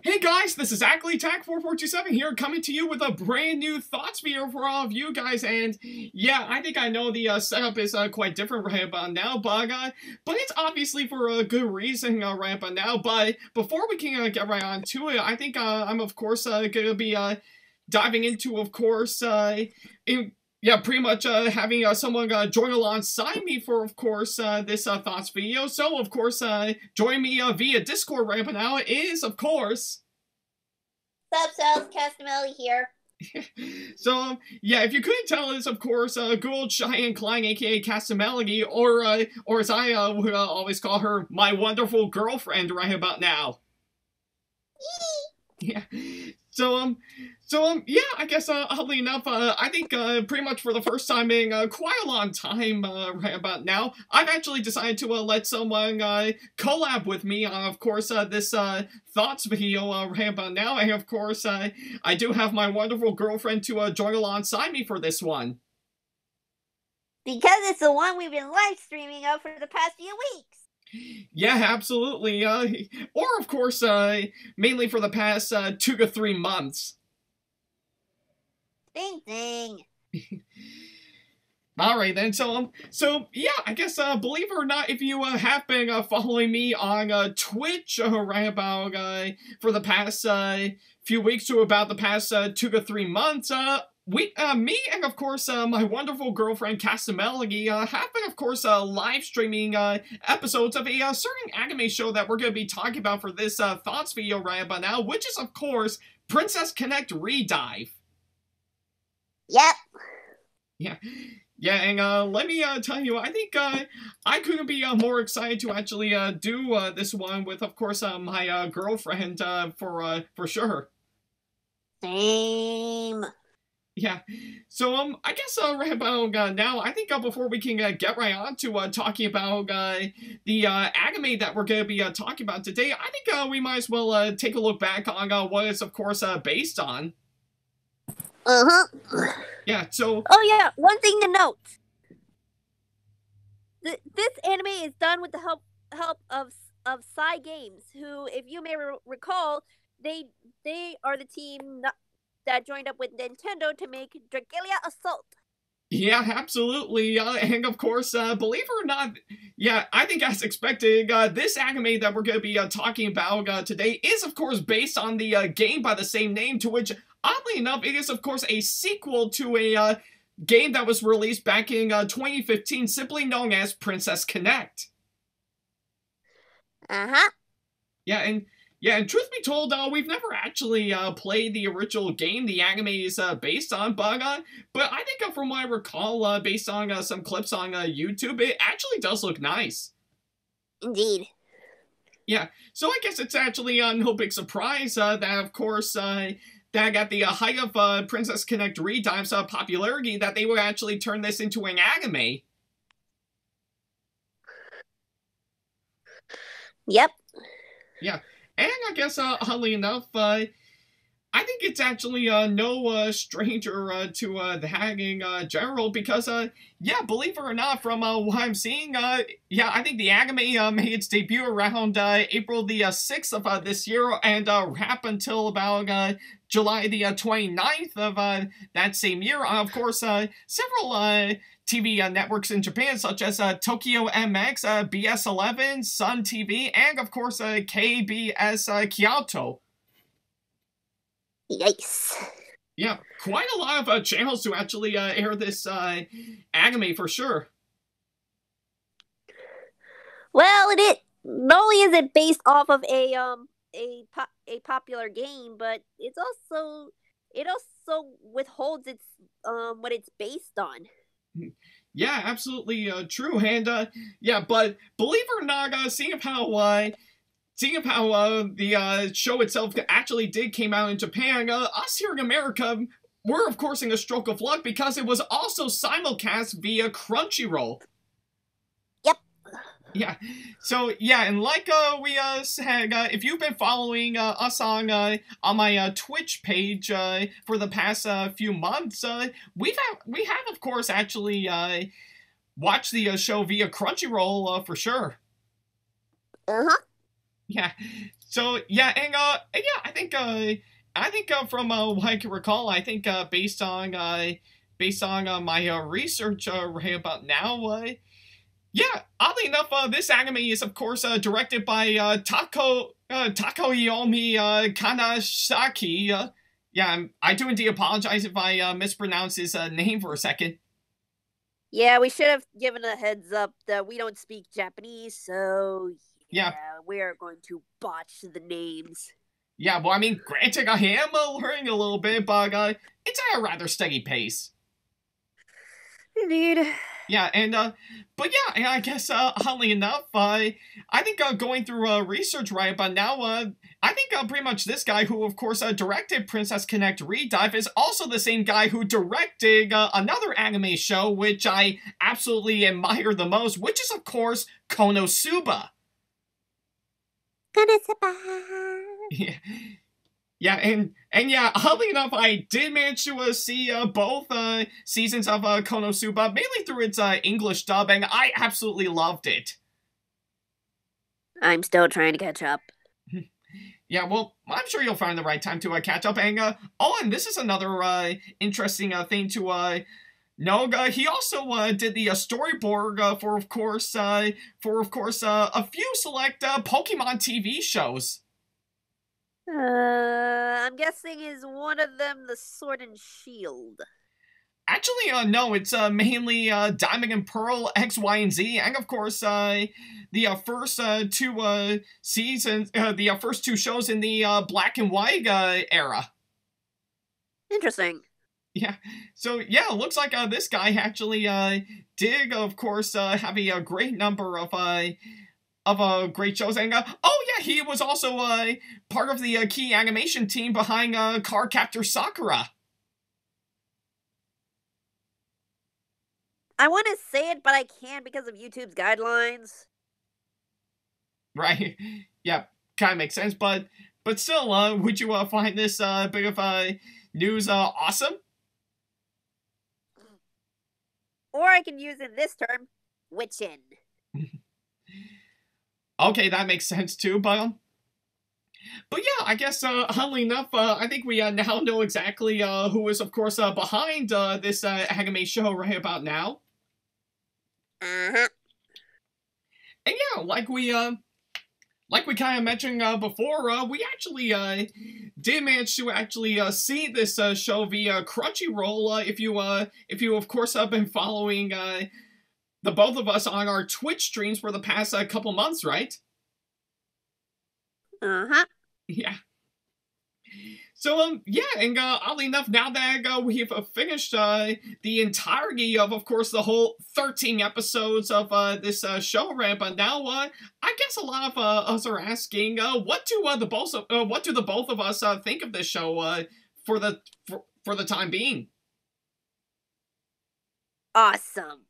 Hey guys, this is Ackleyattack4427 here, coming to you with a brand new thoughts video for all of you guys. And yeah, I think I know the setup is quite different right about now, but it's obviously for a good reason right about now. But before we can get right on to it, I think I'm of course gonna be diving into, of course, yeah, pretty much having someone join alongside me for, of course, this thoughts video. So, of course, join me via Discord right now is, of course... Sup, CastaMelody here. So, yeah, if you couldn't tell, it's, of course, good old Cheyenne Klein, aka CastaMelody, or as I would always call her, my wonderful girlfriend right about now. Yeah. So, yeah, I guess, oddly enough, I think, pretty much for the first time in, quite a long time, right about now, I've actually decided to, let someone, collab with me on, of course, this, thoughts video, right about now, and of course, I do have my wonderful girlfriend to, join alongside me for this one. Because it's the one we've been live streaming of for the past few weeks. Yeah, absolutely. Or, of course, mainly for the past 2 to 3 months. Ding ding. Alright then, so yeah, I guess, believe it or not, if you have been following me on Twitch right about for the past few weeks to about the past 2 to 3 months, me and, of course, my wonderful girlfriend, CastaMelody, have been, of course, live streaming episodes of a certain anime show that we're going to be talking about for this thoughts video right about now, which is, of course, Princess Connect Redive. Yep. Yeah. Yeah, and let me tell you, I think I couldn't be more excited to actually do this one with, of course, my girlfriend for sure. Same. Yeah, so, I guess, right about now, I think before we can get right on to talking about the anime that we're going to be talking about today, I think we might as well take a look back on what it's, of course, based on. Uh-huh. Yeah, so... Oh, yeah, one thing to note. This anime is done with the help of Psy Games, who, if you may recall, they are the team that joined up with Nintendo to make Dragalia Assault. Yeah, absolutely, and of course, believe it or not, yeah, I think as expected, this anime that we're going to be talking about today is, of course, based on the game by the same name, to which, oddly enough, it is, of course, a sequel to a game that was released back in 2015, simply known as Princess Connect. Uh-huh. Yeah, and truth be told, we've never actually played the original game the anime is based on, but I think from what I recall, based on some clips on YouTube, it actually does look nice. Indeed. Yeah, so I guess it's actually no big surprise that, of course, that at the height of Princess Connect Redive's popularity, that they would actually turn this into an anime. Yep. Yeah. And I guess, oddly enough, I think it's actually no stranger to that in general, because, yeah, believe it or not, from what I'm seeing, yeah, I think the anime made its debut around April the 6th of this year, and wrap until about July the 29th of that same year. Of course, several TV networks in Japan, such as Tokyo MX, BS11, Sun TV, and of course KBS Kyoto. Yikes. Yeah, quite a lot of channels to actually air this anime for sure. Well, not only is it based off of a popular game, but it also withholds its what it's based on. Yeah, absolutely true, and yeah, but believe it or not, seeing of how the show itself actually came out in Japan, us here in America, we're of course in a stroke of luck because it was also simulcast via Crunchyroll. Yep. Yeah, so yeah, and like we said, if you've been following us on my Twitch page for the past few months, we have of course actually watched the show via Crunchyroll for sure. Uh-huh. Yeah. So yeah, and yeah, I think from what I can recall, I think based on my research right about now, yeah, oddly enough, this anime is of course directed by Takoyomi Kanashaki. Yeah, I do indeed apologize if I mispronounce his name for a second. Yeah, we should have given a heads up that we don't speak Japanese, so Yeah, we are going to botch the names. yeah. Well, I mean, granted, I am learning a little bit, but it's at a rather steady pace. Indeed. Yeah, and but yeah, and I guess oddly enough, I think going through research right about now, I think pretty much this guy who of course directed Princess Connect Redive is also the same guy who directed another anime show which I absolutely admire the most, which is of course Konosuba. Konosuba. Yeah. Yeah, and yeah, oddly enough, I did manage to see both seasons of Konosuba, mainly through its English dub, and I absolutely loved it. I'm still trying to catch up. Yeah, well, I'm sure you'll find the right time to catch up, and oh, and this is another interesting thing to know. He also did the storyboard for, of course, a few select Pokemon TV shows. I'm guessing is one of them the Sword and Shield? Actually, no, it's mainly Diamond and Pearl, X, Y, and Z, and of course, the first two seasons, the first two shows in the Black and White era. Interesting. Yeah, so yeah, it looks like this guy actually did, of course, have a great number of great shows, and oh yeah, he was also part of the key animation team behind Cardcaptor Sakura. I want to say it, but I can't because of YouTube's guidelines. Right? Yeah, kind of makes sense, but still, would you find this bit of news awesome? Or I can use in this term, witchin'. Okay, that makes sense too, but yeah, I guess, oddly enough, I think we now know exactly who is, of course, behind this anime show right about now. Uh-huh. And yeah, like we kind of mentioned before, we actually did manage to actually see this show via Crunchyroll. If you of course have been following the both of us on our Twitch streams for the past couple months, right? Uh-huh. Yeah. So, yeah, and oddly enough, now that we've finished the entirety of course, the whole 13 episodes of this show, right? But now, I guess a lot of us are asking, what do the both of us think of this show for the time being? Awesome.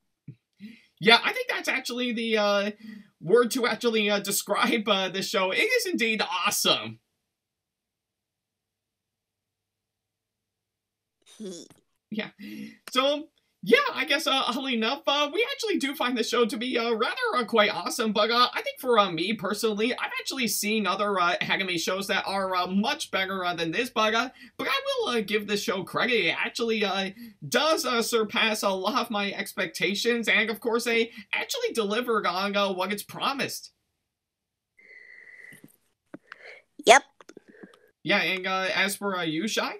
Yeah, I think that's actually the word to actually describe this show. It is indeed awesome. Yeah. So, yeah, I guess, oddly enough, we actually do find the show to be rather quite awesome, but I think for me personally, I've actually seen other anime shows that are much better than this, but I will give this show credit. It actually does surpass a lot of my expectations, and of course, they actually delivered on what it's promised. Yep. Yeah, and as for you, Shy?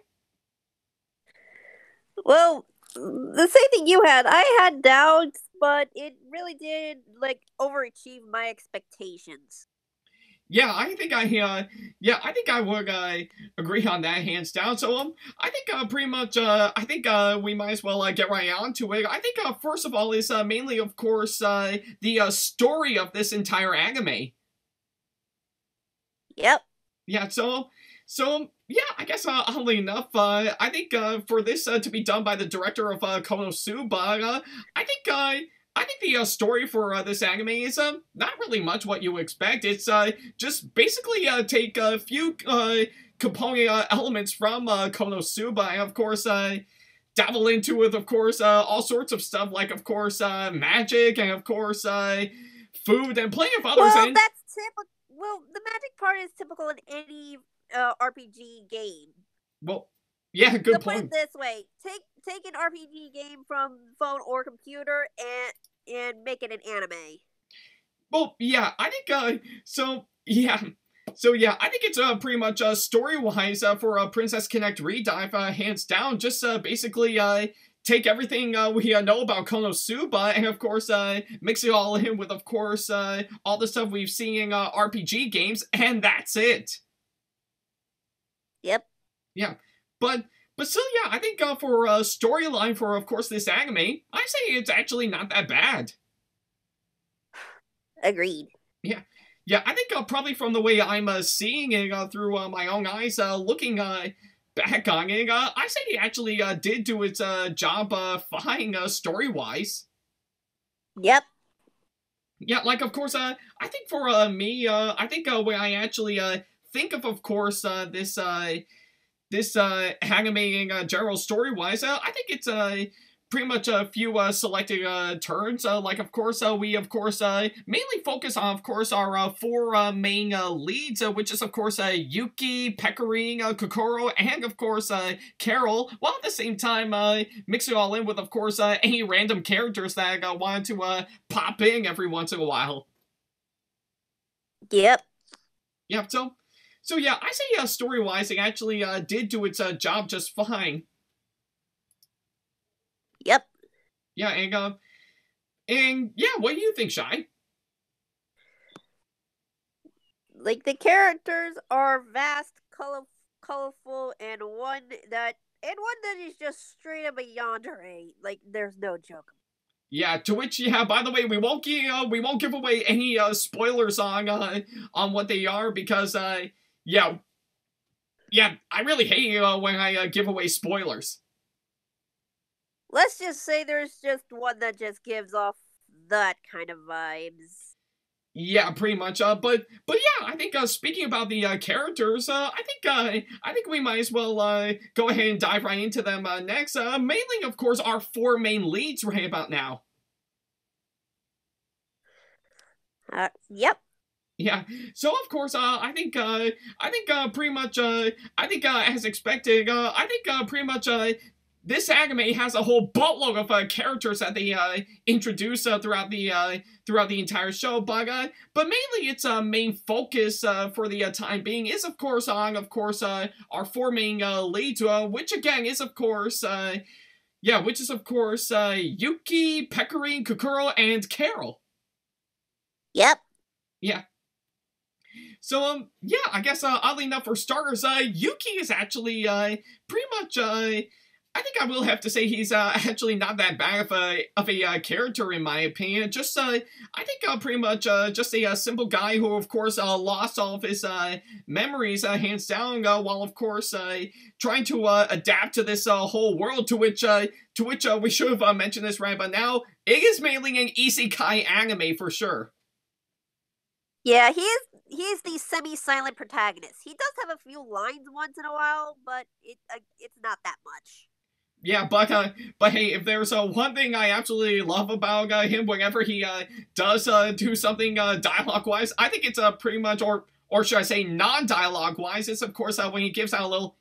Well, the same thing you had. I had doubts, but it really did, like, overachieve my expectations. Yeah, I think I would agree on that hands down. So I think pretty much we might as well get right on to it. I think first of all is mainly of course the story of this entire anime. Yep. Yeah, so yeah, I guess oddly enough, I think for this to be done by the director of Konosuba, I think the story for this anime is not really much what you expect. It's just basically take a few component elements from Konosuba, and of course dabble into it, of course, all sorts of stuff like, of course, magic, and of course food, and plenty of others. Well, Well, the magic part is typical in any RPG game. Well, yeah, good So put it point. this way: take an RPG game from phone or computer and make it an anime. Well, yeah, I think, I think it's pretty much story-wise for Princess Connect Redive, hands down. Just basically take everything we know about Konosuba and of course mix it all in with of course all the stuff we've seen in RPG games, and that's it. Yep. Yeah, but still, yeah, I think for storyline for of course this anime, I say it's actually not that bad. Agreed. Yeah. Yeah, I think probably from the way I'm seeing it through my own eyes, looking back on it, I say he actually did do its job fine story-wise. Yep. Yeah, like, of course, I think for me, I think when I actually think of course, this anime in general story-wise, I think it's pretty much a few selected turns. Like, of course, we, of course, mainly focus on, of course, our four main leads, which is, of course, Yuki, Pecorine, Kokoro, and, of course, Carol, while at the same time mix it all in with, of course, any random characters that wanted to pop in every once in a while. Yep. Yeah, so yeah, I say story-wise, it actually did do its job just fine. Yep. Yeah, and yeah, what do you think, Shy? Like, the characters are vast, colorful, and one that is just straight up a yandere. Like, there's no joke. Yeah, to which, yeah, by the way, we won't give away any spoilers on what they are because yeah, I really hate when I give away spoilers. Let's just say there's just one that just gives off that kind of vibes. Yeah, pretty much. But yeah, I think speaking about the characters, I think we might as well go ahead and dive right into them next. Mainly, of course, our four main leads right about now. Yep. Yeah, so of course, I think pretty much, as expected, I think pretty much, this anime has a whole boatload of characters that they introduce throughout the entire show, but mainly its main focus for the time being is of course on our four main leads, which again is of course Yuki, Pecorine, Kokoro, and Carol. Yep. Yeah. So, yeah, I guess, oddly enough, for starters, Yuki is actually, pretty much, I think I will have to say he's, actually not that bad of a character, in my opinion. Just, I think, pretty much, just a simple guy who, of course, lost all of his, memories, hands down, while, of course, trying to, adapt to this, whole world, to which we should have, mentioned this right by now. It is mainly an isekai anime, for sure. Yeah, he is the semi-silent protagonist. He does have a few lines once in a while, but it's not that much. Yeah, but hey, if there's one thing I absolutely love about him whenever he does do something dialogue-wise, I think it's pretty much, or should I say non-dialogue-wise, it's of course when he gives out a little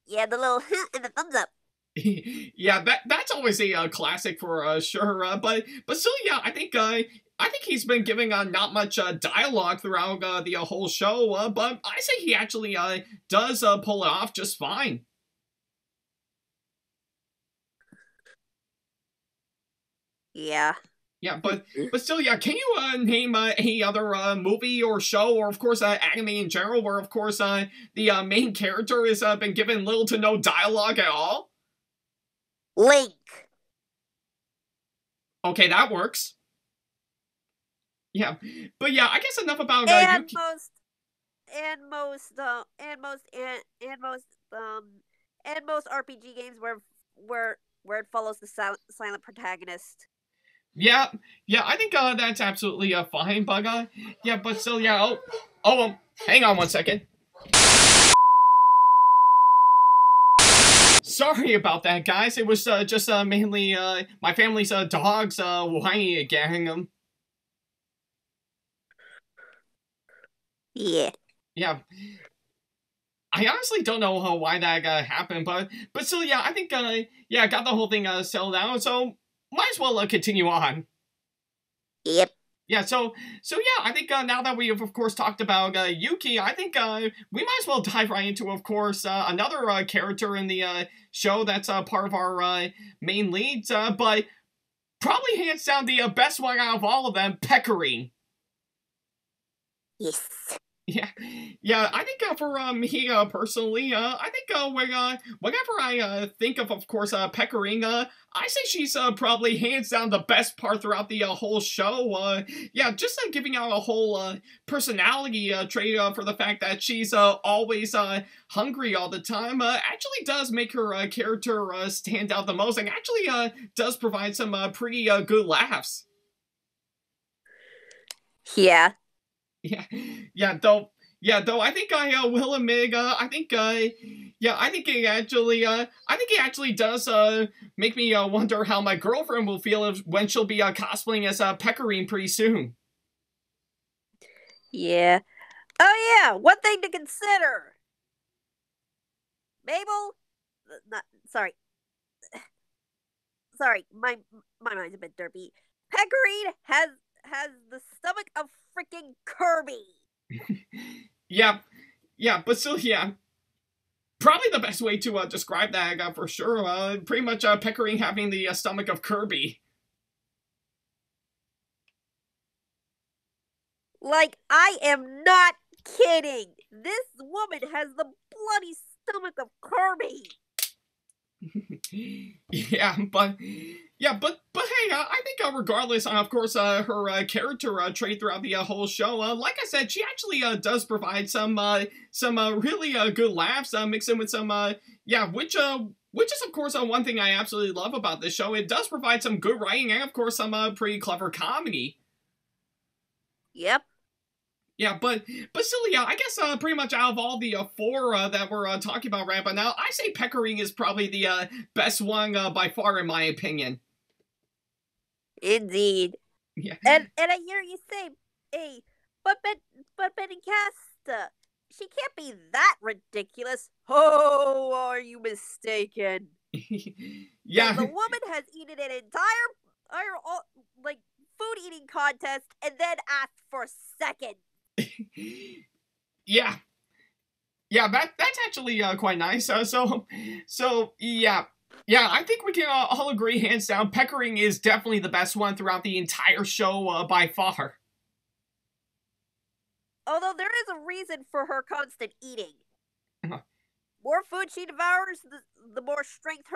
Yeah, the little and the thumbs up. Yeah, that's always a classic for sure. But still, yeah, I think he's been giving not much dialogue throughout the whole show. But I say he actually does pull it off just fine. Yeah. Yeah, but still, yeah. Can you name any other movie or show, or of course anime in general, where of course the main character has been given little to no dialogue at all? Link. Okay, that works. Yeah, but yeah, I guess enough about and Yuki. most RPG games where it follows the silent protagonist. Yeah, I think that's absolutely fine, but yeah, but still, yeah. Hang on one second. Sorry about that, guys. It was just mainly my family's dogs whining again. Yeah. Yeah. I honestly don't know why that happened, but still, yeah, I think, yeah, got the whole thing settled out, so might as well continue on. Yep. Yeah, so yeah, I think now that we have, of course, talked about Yuki, I think we might as well dive right into, of course, another character in the show that's part of our main leads, but probably hands down the best one out of all of them, Pecorine. Yes. Yeah, I think for me personally, I think whenever I think of course, Pecorine, I say she's probably hands down the best part throughout the whole show. Yeah, just giving out a whole personality trait for the fact that she's always hungry all the time. Actually does make her character stand out the most, and actually does provide some pretty good laughs. Yeah. Yeah, though I think I will admit, I think it actually does make me wonder how my girlfriend will feel when she'll be cosplaying as Pecorine pretty soon. Yeah. Oh yeah, one thing to consider. Mabel, not sorry. Sorry, my mind's a bit derpy. Pecorine has the stomach of freaking Kirby. Yeah, but still, yeah. Probably the best way to describe that for sure. Pretty much Pecorine having the stomach of Kirby. Like, I am not kidding. This woman has the bloody stomach of Kirby. Yeah, but hey, I think regardless, of course, her character trait throughout the whole show, like I said, she actually does provide some really good laughs, mixed in with some which is of course one thing I absolutely love about this show. It does provide some good writing and of course some pretty clever comedy. Yep. Yeah, but still, yeah, I guess pretty much out of all the four that we're talking about right now, I say Pecorine is probably the best one by far, in my opinion. Indeed. Yeah. And I hear you say, hey, but Betty Casta, she can't be that ridiculous. Oh, are you mistaken? Yeah. The woman has eaten an entire like food eating contest and then asked for second. Yeah, that's actually quite nice. So yeah, I think we can all agree, hands down, Pecorine is definitely the best one throughout the entire show by far. Although there is a reason for her constant eating. More food she devours, the more strength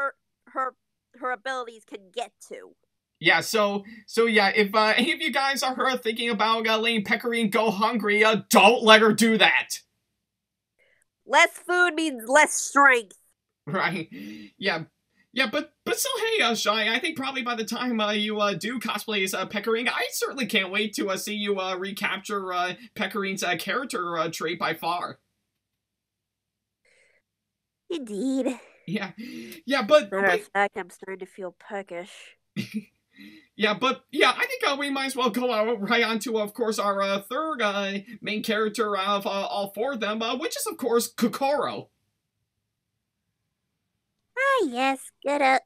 her abilities can get to. Yeah, so yeah, if any of you guys are thinking about letting Pecorine go hungry, don't let her do that. Less food means less strength. Right. Yeah, but still, hey, Shy, I think probably by the time you do cosplay as Pecorine, I certainly can't wait to see you recapture Pecorine's character trait by far. Indeed. Yeah, but... Matter of fact, I'm starting to feel peckish. Yeah, but yeah, I think we might as well go right on to, of course, our third main character of all four of them, which is, of course, Kokoro. Ah, yes, good old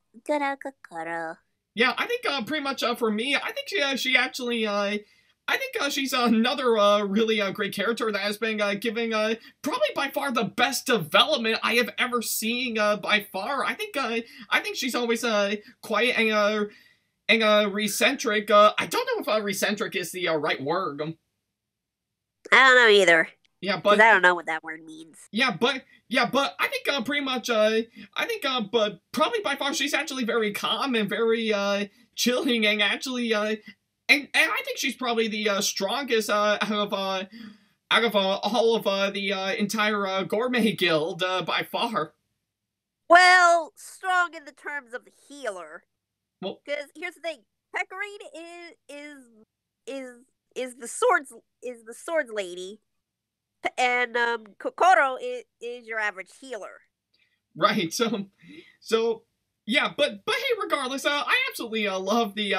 Kokoro. Yeah, I think pretty much for me, I think she actually, I think she's another really great character that has been giving probably by far the best development I have ever seen by far. I think she's always quiet and recentric. I don't know if recentric is the right word. I don't know either. Yeah, but I don't know what that word means. Yeah, but I think pretty much but probably by far she's actually very calm and very chilling and actually and I think she's probably the strongest out of all of the entire gourmet guild by far. Well, strong in the terms of the healer. Well, because here's the thing: Pecorine is the swords lady, and Kokoro is your average healer. Right. So yeah, but hey, regardless, I absolutely love the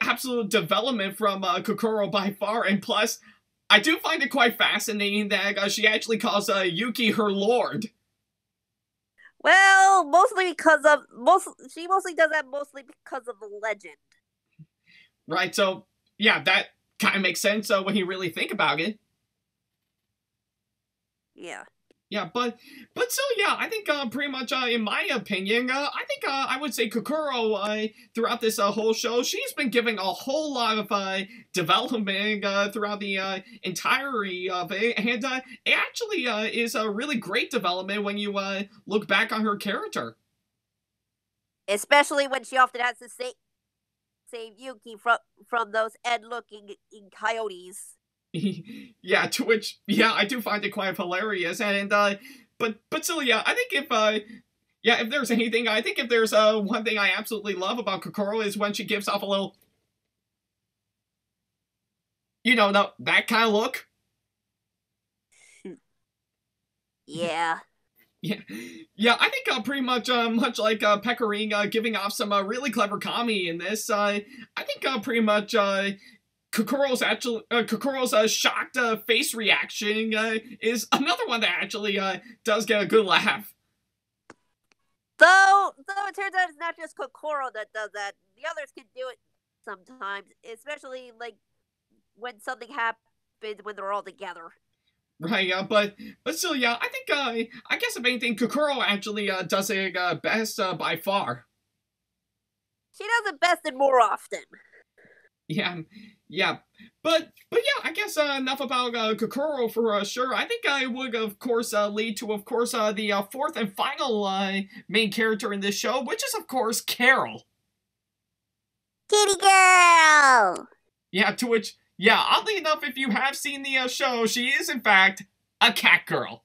absolute development from Kokoro by far, and plus, I do find it quite fascinating that she actually calls Yuki her lord. Well, mostly because of she mostly does that mostly because of the legend. Right, so yeah, that kind of makes sense when you really think about it. Yeah. Yeah, but still, yeah, I think pretty much in my opinion, I think I would say Kokoro throughout this whole show, she's been giving a whole lot of development throughout the entirety of it, and it actually is a really great development when you look back on her character. Especially when she often has to save Yuki from those Ed-looking coyotes. Yeah, to which, yeah, I do find it quite hilarious, and but still, yeah, I think yeah, if there's anything, I think if there's one thing I absolutely love about Kokoro is when she gives off a little, you know, that kind of look. Yeah. Yeah, I think pretty much like Pecorine giving off some really clever comedy in this. I think pretty much Kokoro's shocked face reaction is another one that actually does get a good laugh. Though it turns out it's not just Kokoro that does that. The others can do it sometimes, especially like when something happens when they're all together. Right, but still, yeah, I think I guess if anything, Kokoro actually does it best by far. She does it best and more often. Yeah, but yeah, I guess enough about Kokoro for sure. I think I would, of course, lead to, of course, the fourth and final main character in this show, which is, of course, Carol. Kitty girl! Yeah, to which, yeah, oddly enough, if you have seen the show, she is, in fact, a cat girl.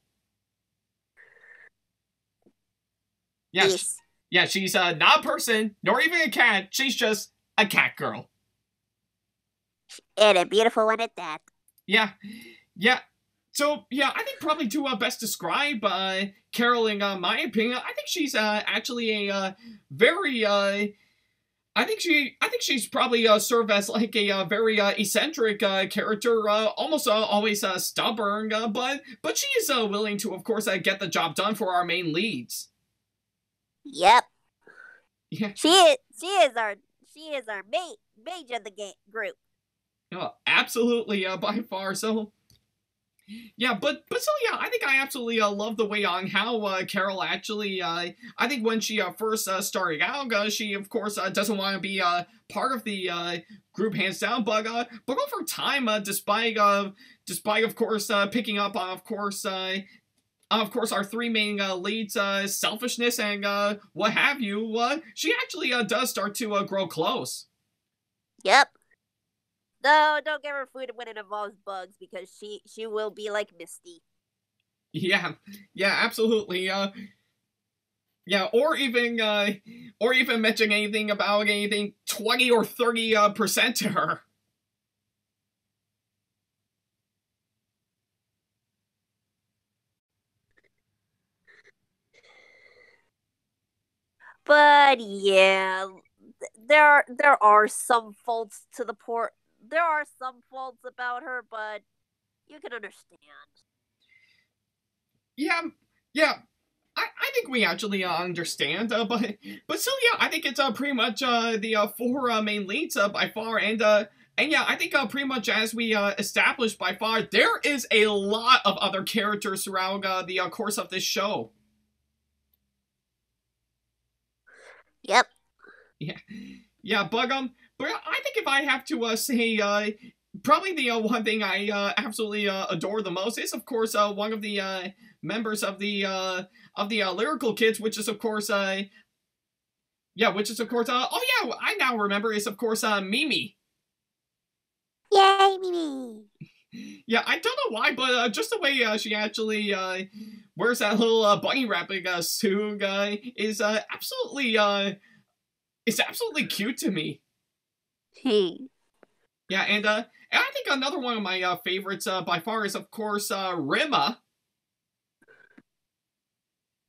Yes. Yeah, she's not a person, nor even a cat. She's just a cat girl. And a beautiful one at that. Yeah. So, yeah, I think probably to best describe Carol in my opinion, I think she's actually a very I think she's probably served as like a very eccentric character, almost always stubborn, but she is willing to, of course, get the job done for our main leads. Yep. Yeah. She is our mage of the group. Oh, absolutely, by far. So, yeah, but so yeah, I think I absolutely love the way on how Carol actually. I think when she first started out, she of course doesn't want to be part of the group hands down, but over time, despite of course picking up on of course our three main leads selfishness and what have you, she actually does start to grow close. Yep. No, don't give her food when it involves bugs because she will be like Misty. Yeah, absolutely. Yeah, or even mention anything about anything 20 or 30% to her. But yeah, there are some faults to the port. There are some faults about her, but you can understand. Yeah. I think we actually understand, but still, yeah, I think it's pretty much the four main leads by far, and yeah, I think pretty much as we established by far, there is a lot of other characters throughout the course of this show. Yep. Yeah, but I think if I have to say, probably the one thing I absolutely adore the most is, of course, one of the members of the lyrical kids, which is of course oh yeah, I now remember is of course Mimi. Yay, Mimi! Yeah, I don't know why, but just the way she actually wears that little bunny wrapping suit is absolutely it's absolutely cute to me. Hey. Yeah, and I think another one of my favorites by far is of course Rima.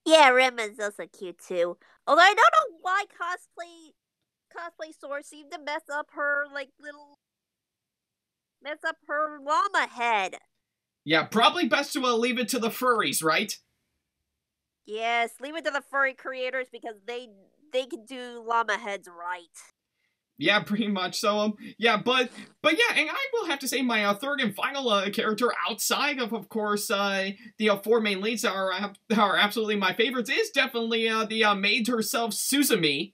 Yeah, Rima's also cute too. Although I don't know why cosplay stores seem to mess up her like mess up her llama head. Yeah, probably best to leave it to the furries, right? Yes, leave it to the furry creators because they can do llama heads right. Yeah, pretty much. So, yeah, but yeah, and I will have to say my third and final character outside of course, the four main leads that are absolutely my favorites is definitely the maid herself, Suzumi.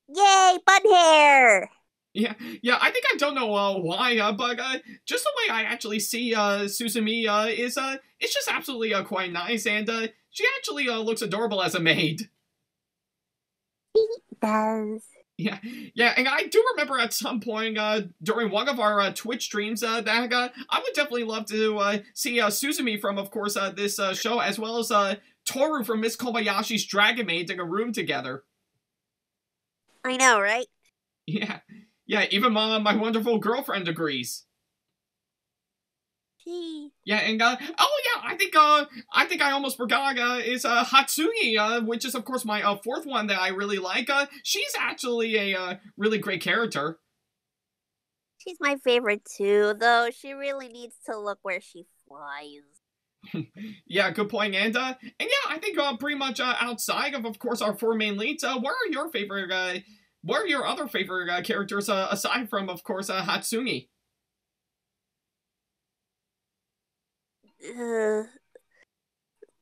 Yay, bun hair! Yeah, I think I don't know why, but just the way I actually see Suzumi is it's just absolutely quite nice, and she actually looks adorable as a maid. It does. Yeah, and I do remember at some point during one of our Twitch streams that I would definitely love to see Suzumi from, of course, this show, as well as Toru from Miss Kobayashi's Dragon Maid in a room together. I know, right? Yeah, even my wonderful girlfriend agrees. Gee. Yeah, and oh yeah, I think I almost forgot is Hatsugi, which is of course my fourth one that I really like. She's actually a really great character. She's my favorite too, though she really needs to look where she flies. Yeah, good point. And yeah, I think pretty much outside of course our four main leads, what are your favorite what are your other favorite characters aside from of course Hatsugi?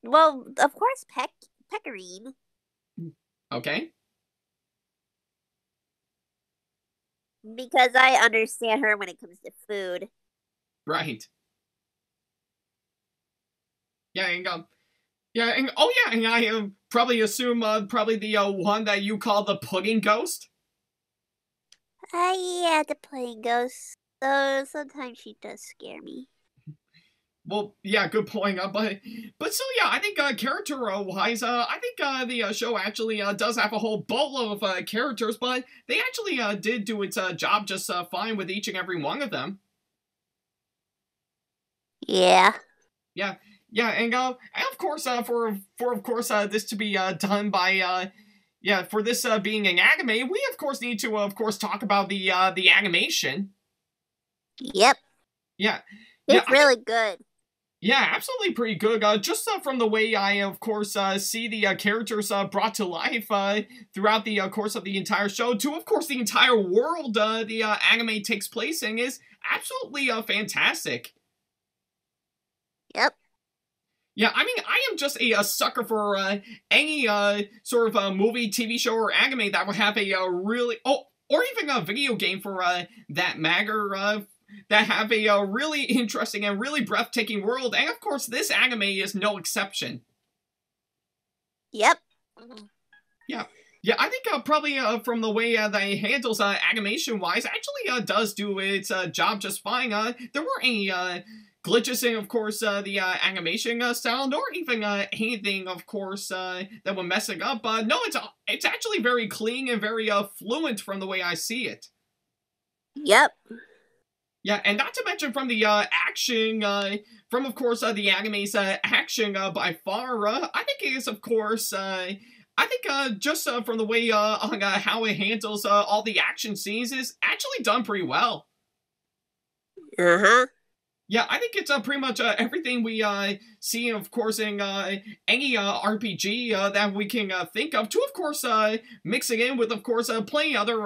Well, of course, Pecorine. Okay. Because I understand her when it comes to food. Right. Yeah, and oh yeah, and I probably assume probably the one that you call the pudding ghost. Yeah, the pudding ghost. So sometimes she does scare me. Well, yeah, good point. But still, yeah, I think character-wise, I think the show actually does have a whole boatload of characters, but they actually did do its job just fine with each and every one of them. Yeah. Yeah, and of course, for of course this to be done by yeah, for this being an anime, we of course need to of course talk about the animation. Yep. Yeah. It's really good. Yeah, absolutely pretty good. Just from the way I, of course, see the characters brought to life throughout the course of the entire show, to, of course, the entire world the anime takes place in is absolutely fantastic. Yep. Yeah, I mean, I am just a sucker for any sort of movie, TV show, or anime that would have a really... Oh, or even a video game for that matter, that have a really interesting and really breathtaking world, and of course this anime is no exception. Yep. Yeah, I think probably from the way that it handles animation-wise, actually does do its job just fine. There weren't any glitches in, of course, the animation style, nor even anything, of course, that would mess it up. No, it's actually very clean and very fluent from the way I see it. Yep. Yeah, and not to mention from the action, from of course the anime's action by far, I think it is of course, I think just from the way on how it handles all the action scenes is actually done pretty well. Uh-huh. Yeah, I think it's pretty much everything we see, of course, in any RPG that we can think of, to, of course, mix it in with, of course, plenty other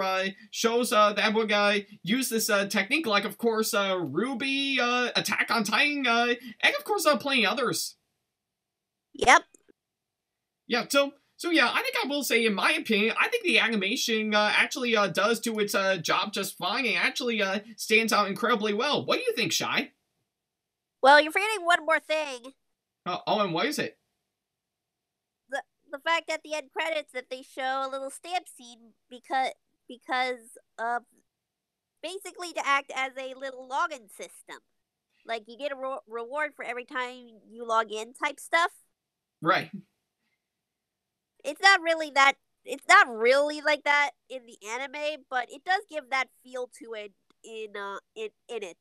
shows that would use this technique, like, of course, Ruby, Attack on Titan, and, of course, plenty others. Yep. Yeah, so yeah, I think I will say, in my opinion, I think the animation actually does do its job just fine, and actually stands out incredibly well. What do you think, Shy? Well, you're forgetting one more thing. Oh, and what is it? The fact at the end credits that they show a little stamp scene because basically to act as a little login system. Like you get a reward for every time you log in type stuff. Right. It's not really like that in the anime, but it does give that feel to it in it.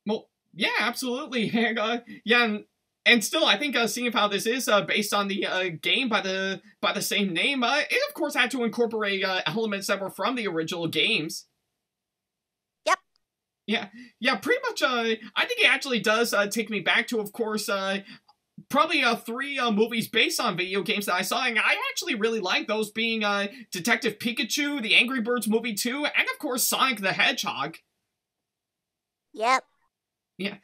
Well, yeah, absolutely. And, yeah, and still, I think seeing how this is based on the game by the same name, it of course had to incorporate elements that were from the original games. Yep. Yeah, pretty much, I think it actually does take me back to, of course, probably 3 movies based on video games that I saw, and I actually really like those, being Detective Pikachu, the Angry Birds movie 2, and of course Sonic the Hedgehog. Yep. Yeah.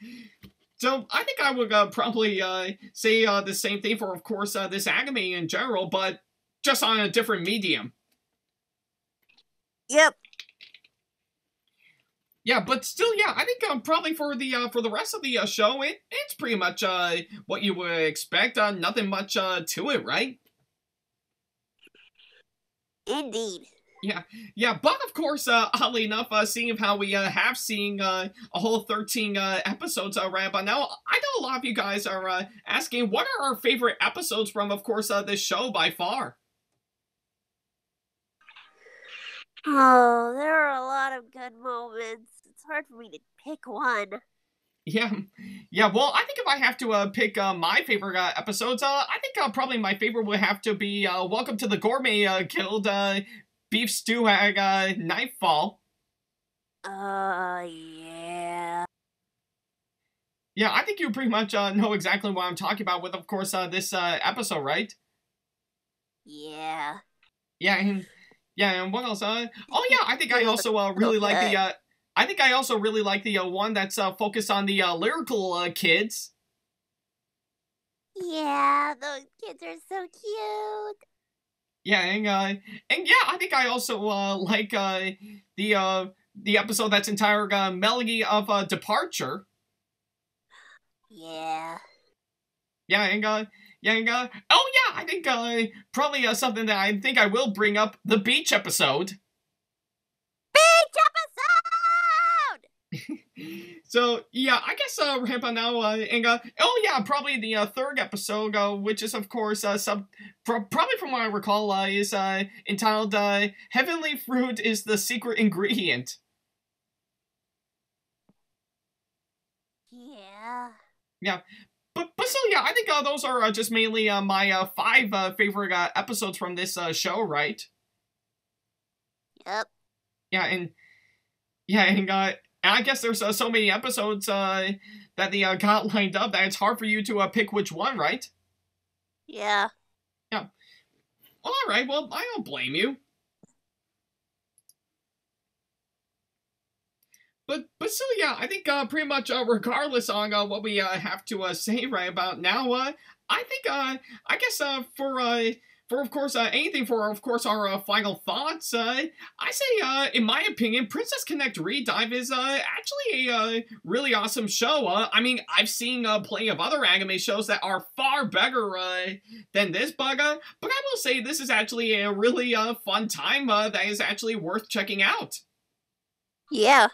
So I think I would probably say the same thing for, of course, this anime in general, but just on a different medium. Yep. Yeah, but still, yeah, I think probably for the rest of the show, it's pretty much what you would expect. Nothing much to it, right? Indeed. Yeah, but of course, oddly enough, seeing how we have seen a whole 13 episodes right about now, I know a lot of you guys are asking what are our favorite episodes from, of course, this show by far. Oh, there are a lot of good moments. It's hard for me to pick one. Yeah, well, I think if I have to pick my favorite episodes, I think probably my favorite would have to be Welcome to the Gourmet Guild, Beef Stew at Nightfall. Yeah. Yeah, I think you pretty much know exactly what I'm talking about with, of course, this episode, right? Yeah. Yeah, and what else? Oh yeah, I think I also really like the. I think I also really like the one that's focused on the lyrical kids. Yeah, those kids are so cute. Yeah, and yeah, I think I also like the episode that's entitled Melody of Departure. Yeah. Yeah, and oh yeah, I think probably something that I think I will bring up, the beach episode. So yeah, I guess right about now, and oh yeah, probably the third episode, which is of course probably from what I recall, is entitled "Heavenly Fruit is the Secret Ingredient." Yeah. But so yeah, I think those are just mainly my 5 favorite episodes from this show, right? Yep. Yeah, and I guess there's so many episodes that they got lined up that it's hard for you to pick which one, right? Yeah. Yeah. Well, all right. Well, I don't blame you. But still, yeah, I think pretty much regardless on what we have to say right about now, I think I guess for of course anything for of course our final thoughts, I say in my opinion, Princess Connect Redive is actually a really awesome show. I mean, I've seen plenty of other anime shows that are far better than this, but I will say this is actually a really fun time that is actually worth checking out. Yeah.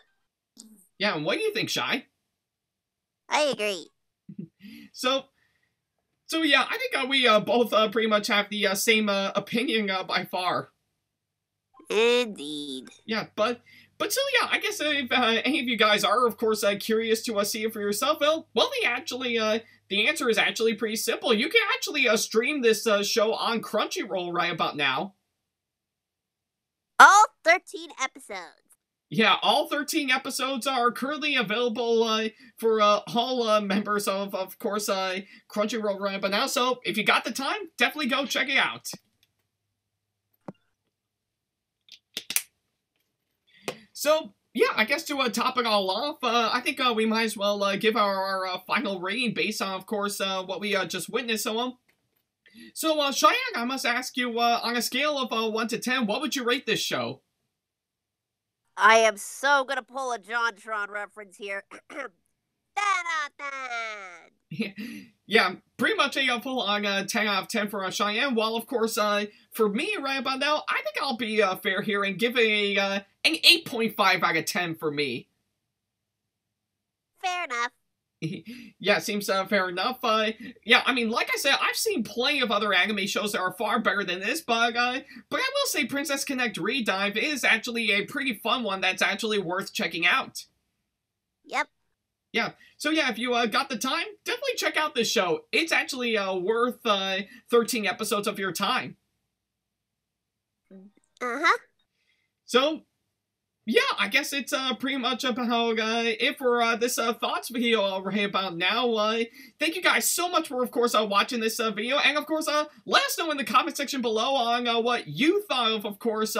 Yeah, and what do you think, Shy? I agree. So yeah, I think we both pretty much have the same opinion by far. Indeed. Yeah, but still, yeah, I guess if any of you guys are, of course, curious to see it for yourself, well, the answer is actually pretty simple. You can actually stream this show on Crunchyroll right about now. All 13 episodes. Yeah, all 13 episodes are currently available for all members of course, Crunchyroll right about now. So if you got the time, definitely go check it out. So yeah, I guess to top it all off, I think we might as well give our final rating based on, of course, what we just witnessed. So Cheyenne, I must ask you, on a scale of 1 to 10, what would you rate this show? I am so gonna pull a JonTron reference here. 10 out of 10. Yeah, pretty much a full on 10 out of 10 for Cheyenne. While of course, for me right about now, I think I'll be fair here and give it an 8.5 out of 10 for me. Fair enough. Yeah, seems fair enough. Yeah, I mean, like I said, I've seen plenty of other anime shows that are far better than this, but I will say Princess Connect Redive is actually a pretty fun one that's actually worth checking out. Yep. Yeah, so yeah, if you got the time, definitely check out this show. It's actually worth 13 episodes of your time. Uh-huh. So yeah, I guess it's pretty much about it for this thoughts video right about now. Thank you guys so much for, of course, watching this video, and of course, let us know in the comment section below on what you thought of course,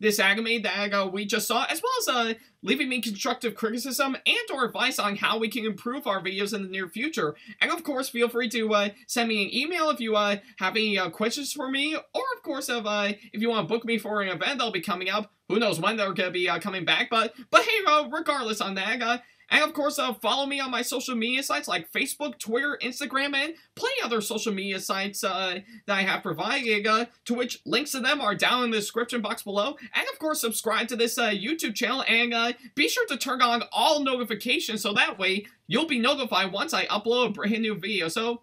this anime that we just saw, as well as leaving me constructive criticism and/or advice on how we can improve our videos in the near future. And of course, feel free to send me an email if you have any questions for me, or of course, if you want to book me for an event that'll be coming up. Who knows when they're gonna be coming back, but hey, regardless on that, and of course, follow me on my social media sites like Facebook, Twitter, Instagram, and plenty other social media sites that I have provided, to which links to them are down in the description box below. And of course, subscribe to this YouTube channel, and be sure to turn on all notifications so that way you'll be notified once I upload a brand new video. So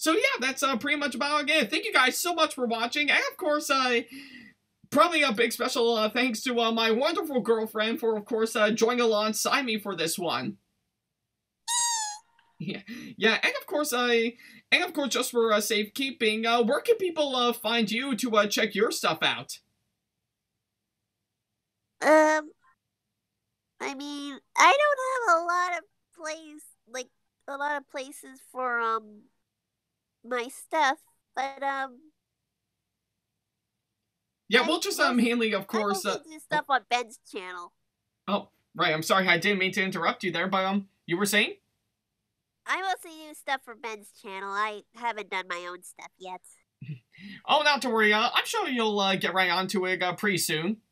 yeah, that's pretty much about it. Thank you guys so much for watching, and of course, probably a big special thanks to my wonderful girlfriend for, of course, joining alongside me for this one. Yeah, and of course, just for safekeeping, where can people find you to check your stuff out? I mean, I don't have a lot of places for my stuff, but yeah, we'll just mainly, of course, I do stuff on Ben's channel. Oh, right. I'm sorry, I didn't mean to interrupt you there, but you were saying? I mostly do stuff for Ben's channel. I haven't done my own stuff yet. Oh, not to worry. I'm sure you'll get right onto it pretty soon.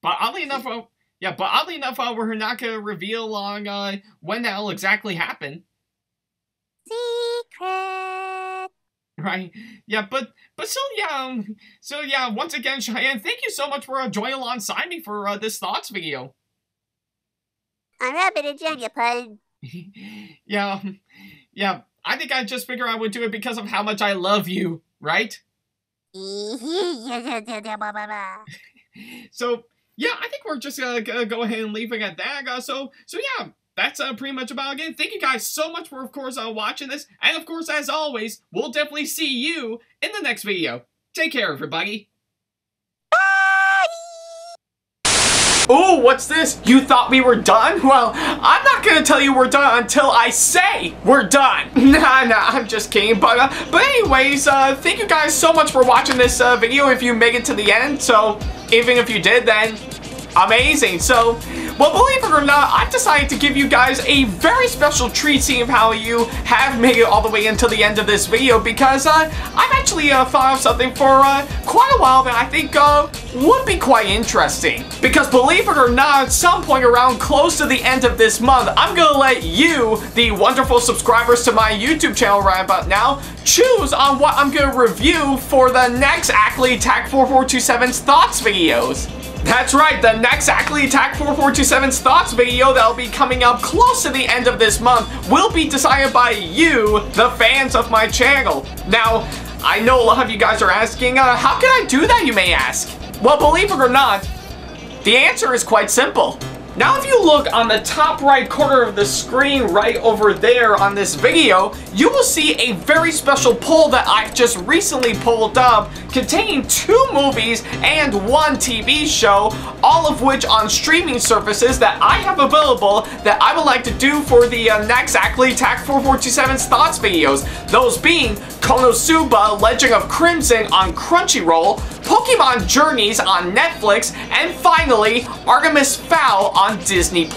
But oddly enough, we're not gonna reveal on when that'll exactly happen. Secret. Right. Yeah, but so yeah, once again, Cheyenne, thank you so much for joining alongside me for this thoughts video. I'm happy to join you, Pun. Yeah, I think I just figured I would do it because of how much I love you, right? So, yeah, I think we're just gonna go ahead and leave it at that. So yeah, that's pretty much about it. Thank you guys so much for, of course, watching this. And, of course, as always, we'll definitely see you in the next video. Take care, everybody. Ooh, what's this? You thought we were done? Well, I'm not gonna tell you we're done until I say we're done. Nah, I'm just kidding. But anyways, thank you guys so much for watching this video if you make it to the end. So, even if you did, then amazing. So, well, believe it or not, I've decided to give you guys a very special treat seeing how you have made it all the way until the end of this video, because I've actually thought of something for quite a while that I think would be quite interesting. Because believe it or not, at some point around close to the end of this month, I'm gonna let you, the wonderful subscribers to my YouTube channel right about now, choose on what I'm gonna review for the next Ackleyattack4427's thoughts videos. That's right, the next Ackleyattack4427's thoughts video that'll be coming up close to the end of this month will be decided by you, the fans of my channel. Now, I know a lot of you guys are asking, how can I do that, you may ask? Well, believe it or not, the answer is quite simple. Now, if you look on the top right corner of the screen right over there on this video, you will see a very special poll that I've just recently pulled up containing 2 movies and 1 TV show, all of which on streaming services that I have available that I would like to do for the next Ackleyattack4427's thoughts videos. Those being Konosuba Legend of Crimson on Crunchyroll, Pokemon Journeys on Netflix, and finally, Artemis Fowl on Disney+.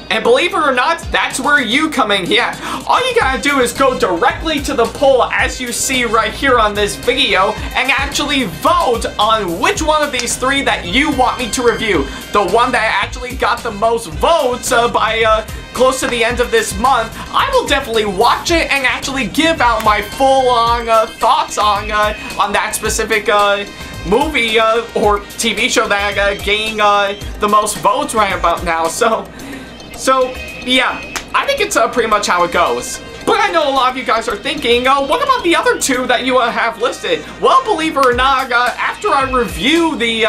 And believe it or not, that's where you come in. Yeah, all you gotta do is go directly to the poll as you see right here on this video and actually vote on which one of these 3 that you want me to review. The one that actually got the most votes by close to the end of this month, I will definitely watch it and actually give out my full-on thoughts on that specific movie or TV show that gained the most votes right about now. So yeah, I think it's pretty much how it goes. But I know a lot of you guys are thinking, what about the other two that you have listed? Well, believe it or not, after I review the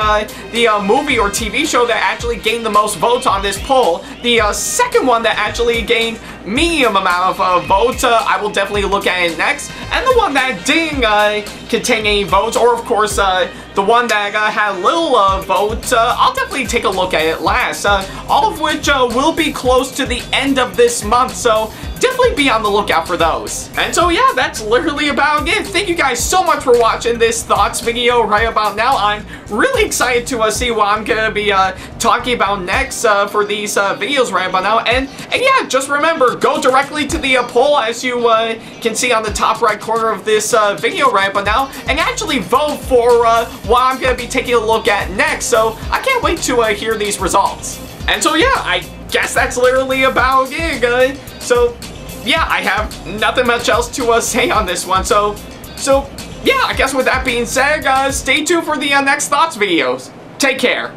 movie or TV show that actually gained the most votes on this poll, the second one that actually gained medium amount of votes, I will definitely look at it next. And the one that didn't contain any votes, or of course, the one that had little votes, I'll definitely take a look at it last. All of which will be close to the end of this month, so definitely be on the lookout for those. And so yeah, that's literally about it. Thank you guys so much for watching this thoughts video right about now. I'm really excited to see what I'm gonna be talking about next for these videos right about now. And yeah, just remember, go directly to the poll as you can see on the top right corner of this video right about now, and actually vote for what I'm gonna be taking a look at next. So I can't wait to hear these results. And so yeah, I guess that's literally about it. So yeah, I have nothing much else to say on this one. So yeah, I guess with that being said, stay tuned for the next thoughts videos. Take care.